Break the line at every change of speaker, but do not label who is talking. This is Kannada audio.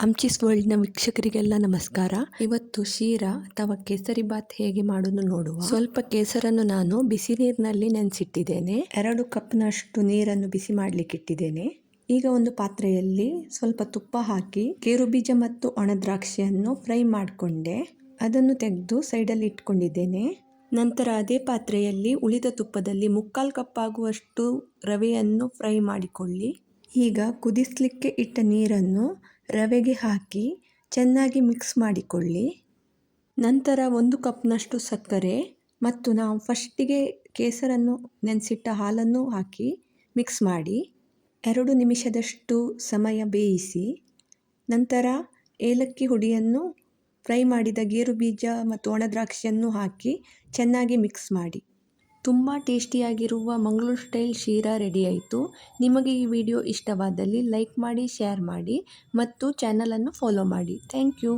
ಅಮ್ಚಿಸ್ ವರ್ಲ್ಡ್ನ ವೀಕ್ಷಕರಿಗೆಲ್ಲ ನಮಸ್ಕಾರ. ಇವತ್ತು ಶೀರಾ ಅಥವಾ ಕೇಸರಿ ಬಾತ್ ಹೇಗೆ ಮಾಡೋದು ನೋಡುವ. ಸ್ವಲ್ಪ ಕೇಸರನ್ನು ನಾನು ಬಿಸಿ ನೀರಿನಲ್ಲಿ ನೆನೆಸಿಟ್ಟಿದ್ದೇನೆ. 2 ಕಪ್ನಷ್ಟು ನೀರನ್ನು ಬಿಸಿ ಮಾಡಲಿಕ್ಕೆ ಇಟ್ಟಿದ್ದೇನೆ. ಈಗ ಒಂದು ಪಾತ್ರೆಯಲ್ಲಿ ಸ್ವಲ್ಪ ತುಪ್ಪ ಹಾಕಿ ಗೇರು ಬೀಜ ಮತ್ತು ಒಣ ದ್ರಾಕ್ಷಿಯನ್ನು ಫ್ರೈ ಮಾಡಿಕೊಂಡೆ. ಅದನ್ನು ತೆಗೆದು ಸೈಡಲ್ಲಿ ಇಟ್ಕೊಂಡಿದ್ದೇನೆ. ನಂತರ ಅದೇ ಪಾತ್ರೆಯಲ್ಲಿ ಉಳಿದ ತುಪ್ಪದಲ್ಲಿ 3/4 ಕಪ್ ಆಗುವಷ್ಟು ರವೆಯನ್ನು ಫ್ರೈ ಮಾಡಿಕೊಳ್ಳಿ. ಈಗ ಕುದಿಸಲಿಕ್ಕೆ ಇಟ್ಟ ನೀರನ್ನು ರವೆಗೆ ಹಾಕಿ ಚೆನ್ನಾಗಿ ಮಿಕ್ಸ್ ಮಾಡಿಕೊಳ್ಳಿ. ನಂತರ 1 ಕಪ್ನಷ್ಟು ಸಕ್ಕರೆ ಮತ್ತು ನಾವು ಫಸ್ಟಿಗೆ ಕೇಸರನ್ನು ನೆನೆಸಿಟ್ಟ ಹಾಲನ್ನು ಹಾಕಿ ಮಿಕ್ಸ್ ಮಾಡಿ 2 ನಿಮಿಷದಷ್ಟು ಸಮಯ ಬೇಯಿಸಿ. ನಂತರ ಏಲಕ್ಕಿ ಹುಡಿಯನ್ನು ಫ್ರೈ ಮಾಡಿದ ಗೇರು ಬೀಜ ಮತ್ತು ಒಣ ದ್ರಾಕ್ಷಿಯನ್ನು ಹಾಕಿ ಚೆನ್ನಾಗಿ ಮಿಕ್ಸ್ ಮಾಡಿ. ತುಂಬ ಟೇಸ್ಟಿಯಾಗಿರುವ ಮಂಗಳೂರು ಸ್ಟೈಲ್ ಶೀರಾ ರೆಡಿ ಆಯಿತು. ನಿಮಗೆ ಈ ವಿಡಿಯೋ ಇಷ್ಟವಾದಲ್ಲಿ ಲೈಕ್ ಮಾಡಿ, ಶೇರ್ ಮಾಡಿ ಮತ್ತು ಚಾನಲನ್ನು ಫಾಲೋ ಮಾಡಿ. Thank you.